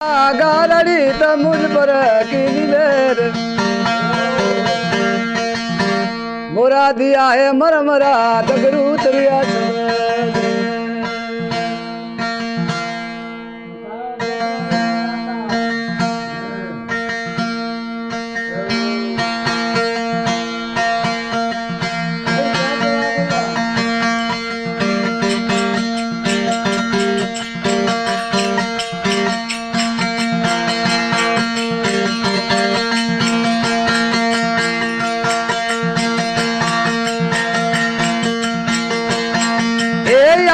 गारड़ी त मुझ पर की बेर मोरा दिया है मरमरा दगरू तरिया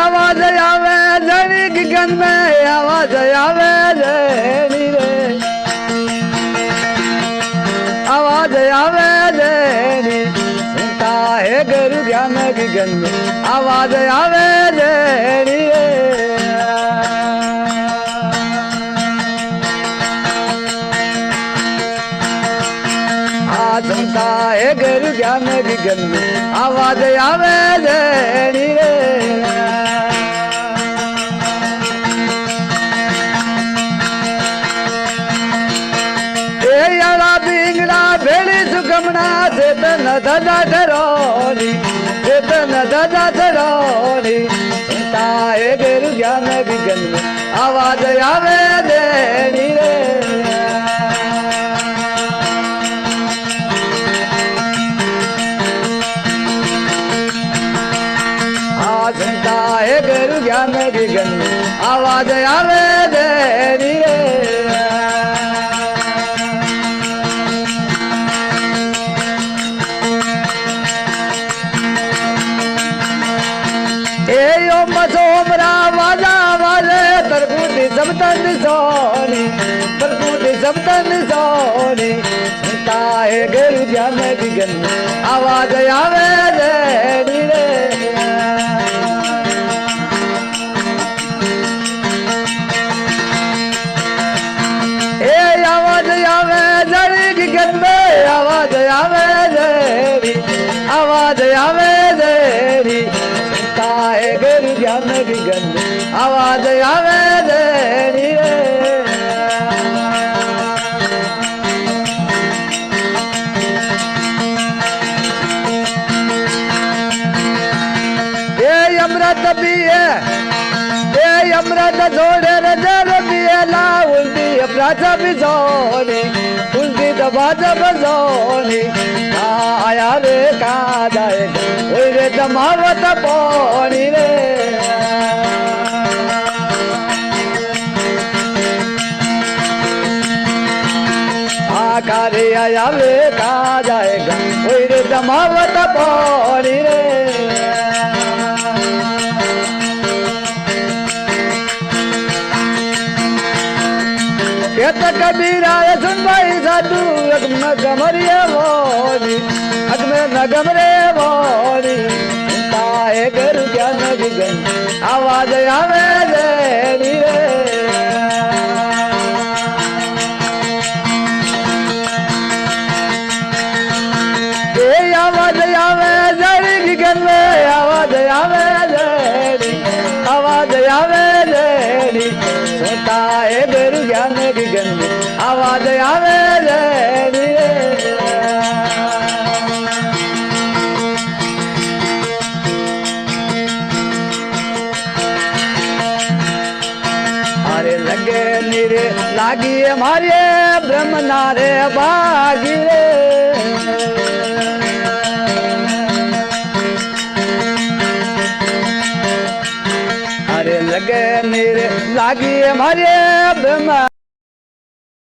आवाज आवे जनी गगन में आवाज आवे जनी रे आवाज आवे जनी सुनता है गुरु ज्ञान गगन में आवाज आवे जनी रे सुनता है गुरु ज्ञान गगन में आवाज आवे जनी रे भेड़ी सुगमना चेतन दादा धरोनी चेतन दादा धरोनी सुनता है गुरु ज्ञान गगन में आवाज आवे देनी रे सुनता है गुरु ज्ञान गगन में आवाज आवे देनी रे सोमरा वाजा वाले तरबूती सब तन सोनी तरबूती सब तन सोनी सुनता है गुरु ज्ञान गगन में आवाज आवे देनी रे आवाज आवे जनी गगन में आवाज आवे देनी आवाज आवे देनी है गुरु ज्ञान गगन में आवाज आवे देनी रे ये अमृत पिए ये अमृत जोड़े जल पिए ला उल्टी अपराध बिजोनी उल्टी दबा बजोनी आया रे का जाएगा रे जमावत पानी रे आकारे आया रे का जाएगा रे जमावत पानी रे कहता कबीरा सुन भाई साधु गमरिया बोली अगमे नगम रे बोली सुनता है गुरु ज्ञान गगन आवाज आवे देनी रे आवाज आवे जनी गगन में आवाज आवे देनी आवाज आवे देनी सुनता है गुरु ज्ञान गगन में आवाज आवे देनी रे अरे लगे नीरे लागी हमारे ब्रह्म नारे बागी रे अरे लगे नीरे लागी हमारे ब्रह्म